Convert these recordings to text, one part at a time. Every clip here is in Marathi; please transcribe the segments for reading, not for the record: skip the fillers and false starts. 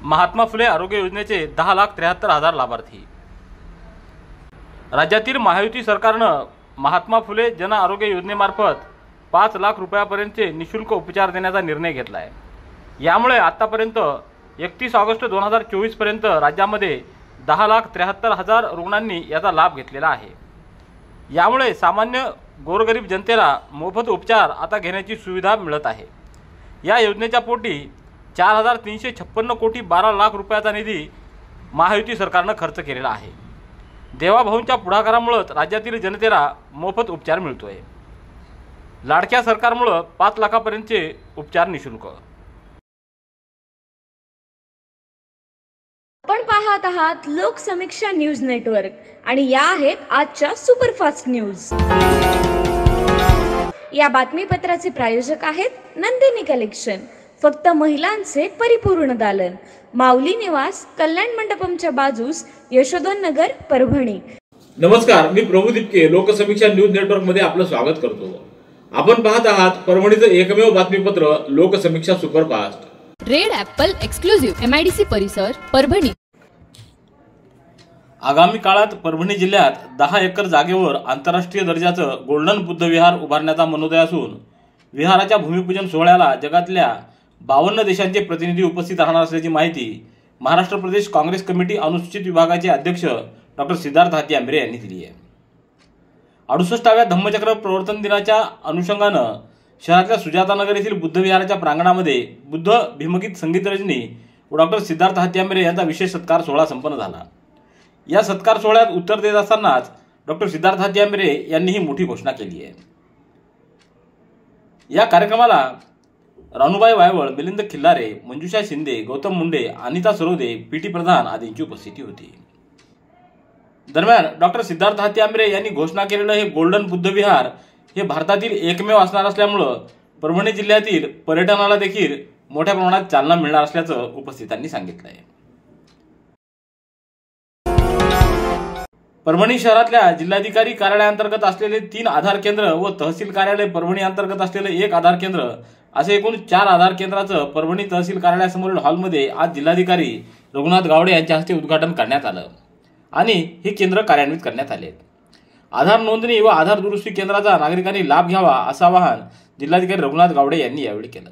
महात्मा फुले आरोग्य योजनेचे 10,73,000 लाभार्थी। राज्यातील महायुती सरकारनं महात्मा फुले जन आरोग्य योजनेमार्फत 5 लाख रुपयापर्यंतचे निशुल्क उपचार देण्याचा निर्णय घेतला आहे। यामुळे आतापर्यंत 31 ऑगस्ट 2024 पर्यंत राज्यामध्ये 10,73,000 रुग्णांनी याचा लाभ घेतलेला आहे। यामुळे सामान्य गोरगरीब जनतेला मोफत उपचार आता घेण्याची सुविधा मिळत आहे। या योजनेच्या पोटी 4,356 कोटी 12 लाख रुपयाचा निधी महायुती सरकारनं खर्च केलेला आहे। देवाभाऊंच्या पुढाकारामुळे राज्यातील जनतेला मोफत उपचार मिळतोय। लाडक्या सरकारमुळे 5 लाखापर्यंतचे उपचार निशुल्क। आपण पाहत आहात लोकसमीक्षा न्यूज नेटवर्क आणि या आहेत आजच्या सुपरफास्ट न्यूज। या बातमीपत्राचे प्रायोजक आहेत नंदिनी कलेक्शन, फक्त महिलांचे परिपूर्ण दालन, माऊली निवास, कल्याण मंडपमच्या बाजूस, यशोधन नगर, परभणी। नमस्कार, मी प्रभू दिपके लोकसमीक्षा न्यूज नेटवर्क मध्ये आपलं स्वागत करतो। आपण पाहत आहात परभणीचं एकमेव बातमीपत्र Loksamiksha superfast. Red Apple exclusive MIDC परिसर, परभणी। आगामी काळात परभणी जिल्ह्यात 10 एकर जागेवर आंतरराष्ट्रीय दर्जाचं गोल्डन बुद्ध विहार उभारण्याचा मनोदय असून विहाराच्या भूमिपूजन सोहळ्याला जगातल्या 52 देशांचे प्रतिनिधी उपस्थित राहणार असल्याची माहिती महाराष्ट्र प्रदेश काँग्रेस कमिटी अनुसूचित विभागाचे अध्यक्ष डॉ. सिद्धार्थ हाती आंबरे यांनी दिली आहे। 68व्या धम्मचक्र प्रवर्तन दिनाच्या अनुषंगानं शहरातल्या सुजातानगर येथील बुद्ध विहाराच्या प्रांगणामध्ये बुद्ध भीमगीत संगीत रजनी व डॉ. सिद्धार्थ हाती आंबरे यांचा विशेष सत्कार सोहळा संपन्न झाला। या सत्कार सोहळ्यात उत्तर देत असतानाच डॉ. सिद्धार्थ हाती आंबरे यांनी ही मोठी घोषणा केली आहे। या कार्यक्रमाला रानूबाई वायवळ, मिलिंद खिल्लारे, मंजुषा शिंदे, गौतम मुंडे, अनिता सरोदे, PT प्रधान आदींची उपस्थिती होती। दरम्यान डॉ. सिद्धार्थ हाती आंबरे यांनी घोषणा केलेलं हे गोल्डन बुद्ध विहार हे भारतातील एकमेव असणार असल्यामुळं परभणी जिल्ह्यातील पर्यटनाला देखील मोठ्या प्रमाणात चालना मिळणार असल्याचं उपस्थितांनी सांगितलं आहे। परभणी शहरातल्या जिल्हाधिकारी कार्यालयाअंतर्गत असलेले 3 आधार केंद्र व तहसील कार्यालय परभणी अंतर्गत असलेले 1 आधार केंद्र असे एकूण 4 आधार केंद्राचं परभणी तहसील कार्यालयासमोरील हॉलमध्ये आज जिल्हाधिकारी रघुनाथ गावडे यांच्या हस्ते उद्घाटन करण्यात आलं आणि ही केंद्र कार्यान्वित करण्यात आले। आधार नोंदणी व आधार दुरुस्ती केंद्राचा नागरिकांनी लाभ घ्यावा असं आवाहन जिल्हाधिकारी रघुनाथ गावडे यांनी यावेळी केलं।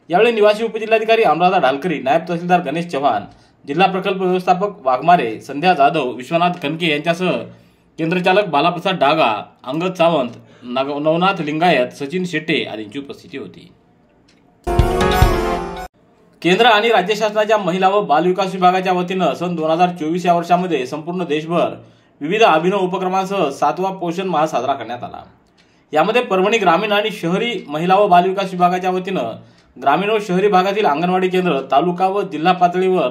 यावेळी निवासी उपजिल्हाधिकारी अनुराधा ढालकरी, नायब तहसीलदार गणेश चव्हाण, जिल्हा प्रकल्प व्यवस्थापक वाघमारे, संध्या जाधव, विश्वनाथ कनके यांच्यासह केंद्रचालक बालाप्रसाद डागा, अंगद सावंत, नवनाथ लिंगायत, सचिन शेट्टे आदींची उपस्थिती होती। केंद्र आणि राज्य शासनाच्या महिला व बालविकास विभागाच्या वतीनं सन 2024 या वर्षामध्ये संपूर्ण देशभर विविध अभिनव उपक्रमांसह 7वा पोषण माह साजरा करण्यात आला। यामध्ये परभणी ग्रामीण आणि शहरी महिला व बालविकास विभागाच्या वतीनं ग्रामीण व शहरी भागातील अंगणवाडी केंद्र, तालुका व जिल्हा पातळीवर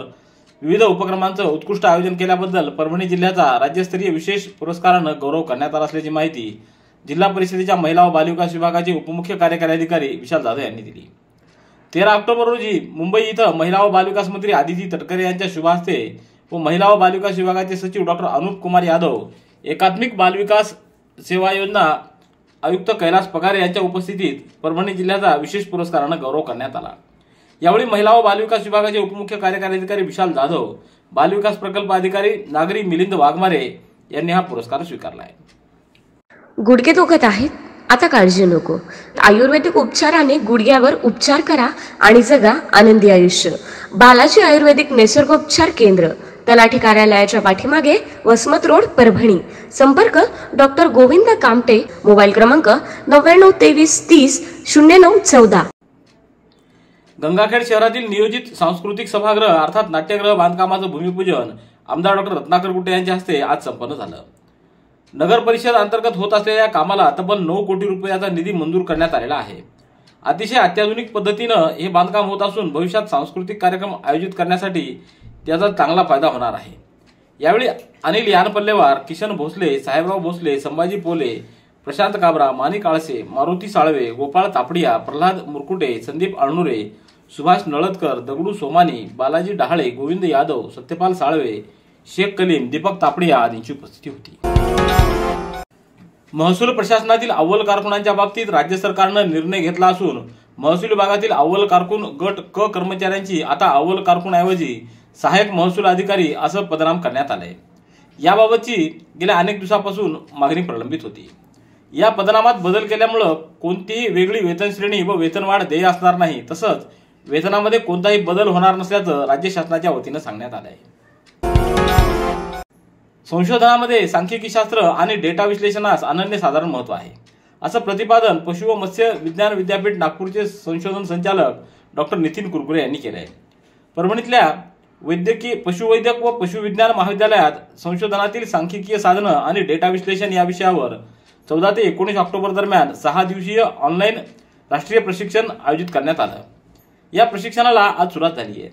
विविध उपक्रमांचं उत्कृष्ट आयोजन केल्याबद्दल परभणी जिल्ह्याचा राज्यस्तरीय विशेष पुरस्कारानं गौरव करण्यात आला असल्याची माहिती जिल्हा परिषदेच्या महिला व बालविकास विभागाचे उपमुख्य कार्यकारी अधिकारी विशाल जाधव यांनी दिली। 13 ऑक्टोबर रोजी मुंबई इथं महिला व बालविकास मंत्री आदिती तटकरे यांच्या शुभ हस्ते व महिला व बालविकास विभागाचे सचिव डॉ. अनुप कुमार यादव, एकात्मिक बालविकास सेवा योजना आयुक्त कैलास पगारे यांच्या उपस्थितीत परभणी जिल्ह्याचा विशेष पुरस्कारानं गौरव करण्यात आला। यावेळी महिला व बालविकास विभागाचे उपमुख्य कार्यकारी अधिकारी विशाल जाधव, बालविकास प्रकल्प अधिकारी नागरी मिलिंद वाघमारे यांनी हा पुरस्कार स्वीकारला आहे। गुडघे दुखत आहेत? आता काळजी नको। आयुर्वेदिक उपचाराने गुडघ्यावर उपचार करा आणि जगा आनंदी आयुष्य। बालाजी आयुर्वेदिक निसर्गोपचार केंद्र, तलाठी कार्यालयाच्या पाठीमागे, वसमत रोड, परभणी। संपर्क डॉ. गोविंद कामटे, मोबाईल क्रमांक 9923300914। गंगाखेड शहरातील नियोजित सांस्कृतिक सभागृह अर्थात नाट्यगृह बांधकामाचं भूमिपूजन आमदार डॉ. रत्नाकर कुटे यांच्या हस्ते आज संपन्न झालं। नगर परिषद अंतर्गत होत असलेल्या कामाला तब्बल 9 कोटी रुपयाचा निधी मंजूर करण्यात आलेला आहे। अतिशय अत्याधुनिक पद्धतीनं हे बांधकाम होत असून भविष्यात सांस्कृतिक कार्यक्रम आयोजित करण्यासाठी त्याचा चांगला फायदा होणार आहे। यावेळी अनिल यानपल्लेवार, किशन भोसले, साहेबराव भोसले, संभाजी पोले, प्रशांत काबरा, माणिक आळसे, मारुती साळवे, गोपाळ तापडिया, प्रल्हाद मुरकुटे, संदीप अळनुरे, सुभाष नळदकर, दगडू सोमानी, बालाजी डहाळे, गोविंद यादव, सत्यपाल साळवे, शेख कलीम, दीपक तापडिया आदींची उपस्थिती होती। महसूल प्रशासनातील अव्वल कारकुनांच्या बाबतीत राज्य सरकारनं निर्णय घेतला असून महसूल विभागातील अव्वल कारकून गट क कर्मचाऱ्यांची आता अव्वल कारकून ऐवजी सहाय्यक महसूल अधिकारी असं पदनाम करण्यात आलंय। याबाबतची गेल्या अनेक दिवसांपासून मागणी प्रलंबित होती। या पदनामात बदल केल्यामुळे कोणतीही वेगळी वेतन श्रेणी व वेतनवाढ देय असणार नाही, तसंच वेतनामध्ये कोणताही बदल होणार नसल्याचं राज्य शासनाच्या वतीनं सांगण्यात आलंय। संशोधनामध्ये सांख्यिकी शास्त्र आणि डेटा विश्लेषणास अनन्यसाधारण महत्त्व आहे, असं प्रतिपादन पशु व मत्स्य विज्ञान विद्यापीठ नागपूरचे संशोधन संचालक डॉक्टर नितीन कुरकुरे यांनी केले आहे। परभणीतल्या वैद्यकीय पशुवैद्यक व पशुविज्ञान महाविद्यालयात संशोधनातील सांख्यिकीय साधनं आणि डेटा विश्लेषण या विषयावर 14 ते 19 ऑक्टोबर दरम्यान 6 दिवसीय ऑनलाईन राष्ट्रीय प्रशिक्षण आयोजित करण्यात आलं। या प्रशिक्षणाला आज सुरुवात झाली आहे।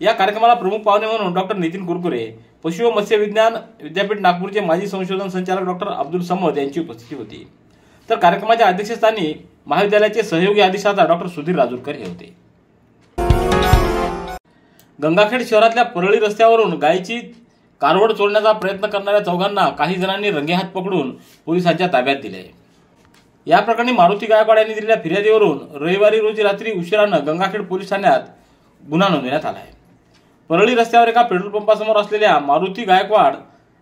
या कार्यक्रमाला प्रमुख पाहुणे म्हणून डॉक्टर नितीन कुरकुरे, पशु व मत्स्य विज्ञान विद्यापीठ नागपूरचे माजी संशोधन संचालक डॉक्टर अब्दुल समद यांची उपस्थिती होती। तर कार्यक्रमाच्या अध्यक्षस्थानी महाविद्यालयाचे सहयोगी अधिष्ठाता डॉक्टर सुधीर राजूरकर हे होते। गंगाखेड शहरातल्या परळी रस्त्यावरून गायीची कारवड चोरण्याचा प्रयत्न करणाऱ्या चौघांना काही जणांनी रंगेहात पकडून पोलिसांच्या ताब्यात दिले। या प्रकरणी मारुती गायकवाड यांनी दिलेल्या फिर्यादीवरून रविवारी रोजी रात्री उशिरानं गंगाखेड पोलीस ठाण्यात गुन्हा नोंदवण्यात आला आहे। परळी रस्त्यावर एका पेट्रोल पंपासमोर असलेल्या मारुती गायकवाड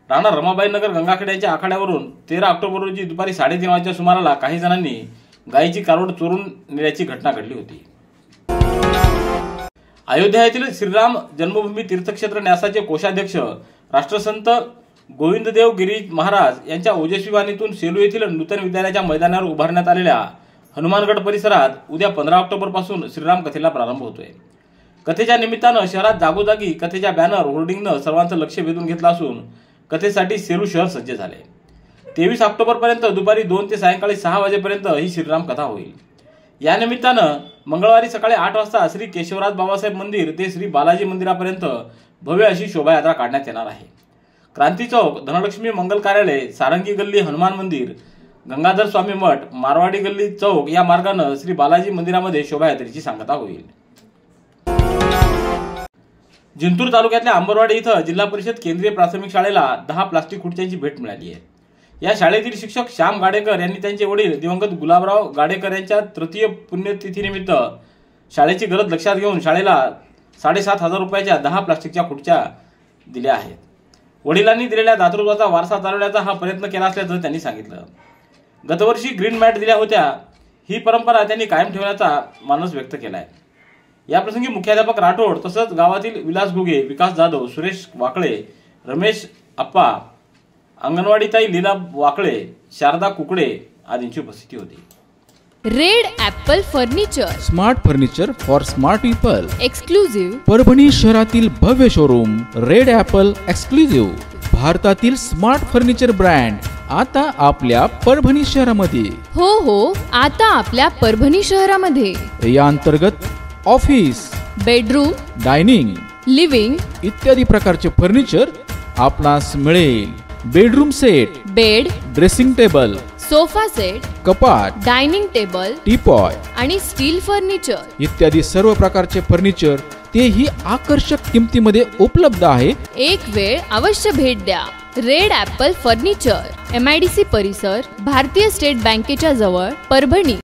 राणा रमाबाई नगर गंगाखेड यांच्या आखाड्यावरून 13 ऑक्टोबर रोजी दुपारी 3:30 वाजच्या सुमाराला काही जणांनी गायीची कारवड चोरून नेल्याची घटना घडली होती। अयोध्या येथील श्रीराम जन्मभूमी तीर्थक्षेत्र न्यासाचे कोषाध्यक्ष राष्ट्रसंत गोविंददेव गिरी महाराज यांच्या ओजस्वी वाणीतून सेलू येथील नूतन विद्यालयाच्या मैदानावर उभारण्यात आलेल्या हनुमानगड परिसरात उद्या 15 ऑक्टोबर पासून श्रीराम कथेला प्रारंभ होतोय। कथेच्या निमित्तानं शहरात जागोजागी कथेच्या बॅनर होर्डिंगनं सर्वांचं लक्ष वेधून घेतलं असून कथेसाठी सेलू शहर सज्ज झाले। 23 ऑक्टोबर पर्यंत दुपारी 2 ते सायंकाळी 6 वाजेपर्यंत ही श्रीराम कथा होईल। या निमित्तानं मंगळवारी सकाळी 8 वाजता श्री केशवराज बाबासाहेब मंदिर ते श्री बालाजी मंदिरापर्यंत भव्य अशी शोभायात्रा काढण्यात येणार आहे। क्रांती चौक, धनलक्ष्मी मंगल कार्यालय, सारंगी गल्ली, हनुमान मंदिर, गंगाधर स्वामी मठ, मारवाडी गल्ली चौक या मार्गाने श्री बालाजी मंदिरामध्ये शोभायात्रेची सांगता होईल। जिंतूर तालुक्यातल्या अंबरवाडी इथं जिल्हा परिषद केंद्रीय प्राथमिक शाळेला 10 प्लास्टिक खुर्च्यांची भेट मिळाली आहे। या शाळेतील शिक्षक श्याम गाडेकर यांनी त्यांचे वडील दिवंगत गुलाबराव गाडेकर यांच्या तृतीय पुण्यतिथीनिमित्त शाळेची गरज लक्षात घेऊन शाळेला 7,500 रुपयाच्या 10 प्लास्टिकच्या खुर्च्या दिल्या आहेत। वडिलांनी दिलेल्या दातृत्वाचा वारसा चालवण्याचा हा प्रयत्न केला असल्याचं त्यांनी सांगितलं। गतवर्षी ग्रीन मॅट दिल्या होत्या, ही परंपरा त्यांनी कायम ठेवण्याचा मानस व्यक्त केला आहे। याप्रसंगी मुख्याध्यापक राठोड तसंच गावातील विलास घुगे, विकास जाधव, सुरेश वाकळे, रमेश आप्पा, अंगणवाडीताई लीला वाकळे, शारदा कुकडे आदींची उपस्थिती होती। Red Apple furniture, smart furniture for smart people, exclusive Parbhani शहरातील भव्य शोरूम रेड ॲपल एक्सक्लुझिव्ह, भारतातील स्मार्ट फर्निचर ब्रँड आता आपल्या परभणी शहरामध्ये। हो, आता आपल्या परभणी शहरामध्ये। या अंतर्गत ऑफिस, बेडरूम, डायनिंग, लिव्हिंग इत्यादी प्रकारचे फर्निचर आपणास मिळेल। Bedroom set, bed, dressing table, sofa set, कपाट, डायनिंग टेबल, टीपॉय आणि स्टील फर्निचर इत्यादी सर्व प्रकारचे फर्निचर तेही आकर्षक किमतीमध्ये उपलब्ध आहे। एक वेळ अवश्य भेट द्या। रेड ॲपल फर्निचर, MIDC परिसर, भारतीय स्टेट बँकेच्या जवळ, परभणी।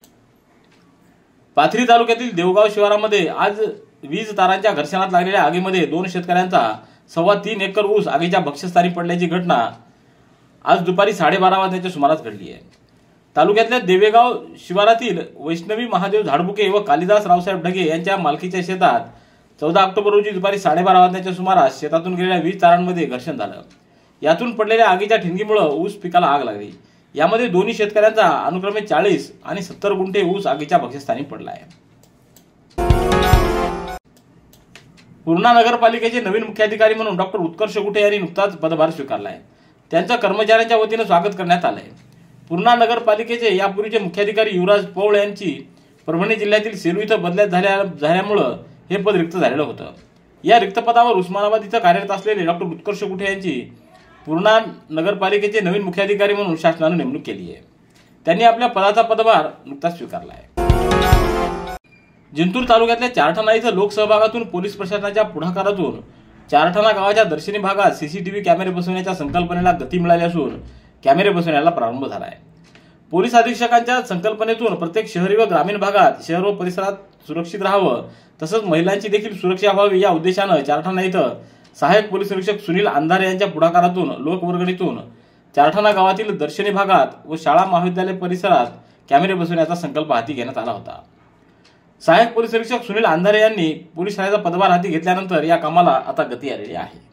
पाथरी तालुक्यातील देवगाव शिवारामध्ये आज वीज तारांच्या घर्षणात लागलेल्या आगीमध्ये 2 शेतकऱ्यांचा 3.25 एकर ऊस आगीच्या भक्ष्यस्थानी पडल्याची घटना आज दुपारी 12:30 वाजण्याच्या सुमारास घडली आहे। तालुक्यातल्या देवेगाव शिवारातील वैष्णवी महादेव झाडबुके व कालिदास रावसाहेब ढगे यांच्या मालकीच्या शेतात 14 ऑक्टोबर रोजी दुपारी 12:30 वाजण्याच्या सुमारास शेतातून गेलेल्या वीज तारांमध्ये घर्षण झालं। यातून पडलेल्या आगीच्या ठिणगीमुळे ऊस पिकाला आग लागली। यामध्ये दोन्ही शेतकऱ्यांचा अनुक्रमे 40 आणि 70 गुंठे ऊस आगीच्या भक्ष्यस्थानी पडला आहे। पूर्णा नगरपालिकेचे नवीन मुख्याधिकारी म्हणून डॉक्टर उत्कर्ष गुटे यांनी नुकताच पदभार स्वीकारला आहे। त्यांचं कर्मचाऱ्यांच्या वतीने स्वागत करण्यात आलंय। पूर्णा नगरपालिकेचे यापूर्वीचे मुख्याधिकारी युवराज पौळ यांची परभणी जिल्ह्यातील सेलू इथं बदल्यात झाल्यामुळे हे पद रिक्त झालेलं होतं। या रिक्त पदावर उस्मानाबाद इथं कार्यरत असलेले डॉक्टर उत्कर्ष गुटे यांची पूर्णा नगरपालिकेचे नवीन मुख्याधिकारी म्हणून शासनाने नेमणूक केली आहे। त्यांनी आपल्या पदाचा पदभार नुकताच स्वीकारला आहे। जिंतूर तालुक्यातल्या चारठाणा इथं लोकसहभागातून पोलीस प्रशासनाच्या पुढाकारातून चारठाणा गावाच्या दर्शनी भागात CCTV कॅमेरे बसवण्याच्या संकल्पनेला गती मिळाली असून कॅमेरे बसवण्याला प्रारंभ झाला आहे। पोलीस अधीक्षकांच्या संकल्पनेतून प्रत्येक शहरी व ग्रामीण भागात शहर व परिसरात सुरक्षित राहावं तसंच महिलांची देखील सुरक्षा व्हावी या उद्देशानं चारठाणा इथं सहाय्यक पोलीस निरीक्षक सुनील अंधारे यांच्या पुढाकारातून लोकवर्गणीतून चारठाणा गावातील दर्शनी भागात व शाळा महाविद्यालय परिसरात कॅमेरे बसवण्याचा संकल्प हाती घेण्यात आला होता। सहाय्यक पोलीस निरीक्षक सुनील अंधारे यांनी पोलीस ठाण्याचा पदभार हाती घेतल्यानंतर या कामाला आता गती आलेली आहे।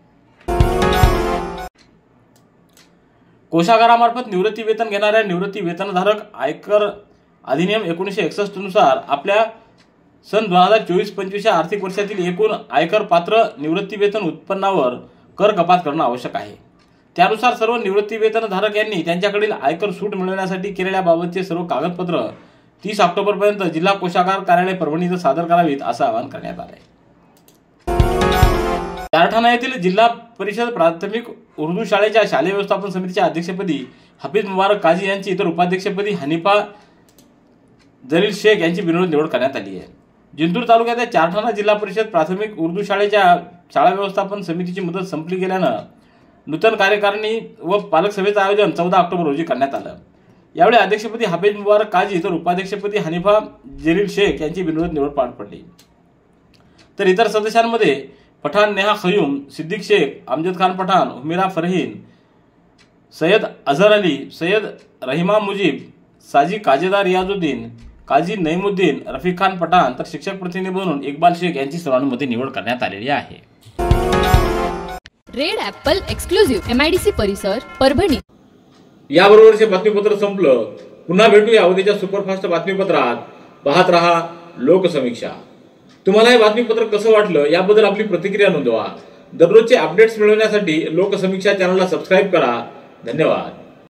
कोषागारामार्फत निवृत्ती वेतन घेणाऱ्या निवृत्ती वेतनधारक आयकर अधिनियम 1961 नुसार आपल्या सन 2024-25 या आर्थिक वर्षातील एकूण आयकर पात्र निवृत्ती वेतन उत्पन्नावर कर कपात करणं आवश्यक आहे। त्यानुसार सर्व निवृत्ती वेतनधारक यांनी त्यांच्याकडील आयकर सूट मिळवण्यासाठी केलेल्या बाबतचे सर्व कागदपत्र 30 ऑक्टोबरपर्यंत जिल्हा कोषागार कार्यालय परभणी इथं सादर करावीत असं आवाहन करण्यात आलं आहे। चारठाणा येथील जिल्हा परिषद प्राथमिक उर्दू शाळेच्या शालेय व्यवस्थापन समितीच्या अध्यक्षपदी हफीज मुबारक काझी यांची तर उपाध्यक्षपदी हनीफा जलील शेख यांची बिनविरोध निवड करण्यात आली आहे। जिंतूर तालुक्याच्या चारठाणा जिल्हा परिषद प्राथमिक उर्दू शाळेच्या शाळा व्यवस्थापन समितीची मुदत संपली गेल्यानं नूतन कार्यकारिणी व पालक सभेचं आयोजन 14 ऑक्टोबर रोजी करण्यात आलं। यावेळी अध्यक्षपदी हफीज मुबारक काझी तर उपाध्यक्षपदी हनीफा जलील शेख यांची बिनविरोध निवड पार पडली। तर इतर सदस्यांमध्ये पठाण नेहा खयूम, सिद्दीक शेख, अमजद खान पठाण, हुमिरा फरहीन, सय्यद अझहर अली, सय्यद रहिमा मुजीब, साजी काजेदार रियाजुद्दीन, काजी नईमुद्दीन, रफीक खान पठाण तर शिक्षक प्रतिनिधी म्हणून इक्बाल शेख यांची सर्वानुमते निवड करण्यात आलेली आहे। रेड ॲपल एक्सक्लुझिव्ह MIDC परिसर परभणी। याबरोबरचे बातमीपत्र संपलं। पुन्हा भेटूया उद्याच्या सुपरफास्ट बातमीपत्रात। पाहत रहा लोकसमीक्षा। तुम्हाला हे बातमीपत्र कसं वाटलं याबद्दल आपली प्रतिक्रिया नोंदवा। दररोजचे अपडेट्स मिळवण्यासाठी लोकसमीक्षा चॅनलला सबस्क्राईब करा। धन्यवाद।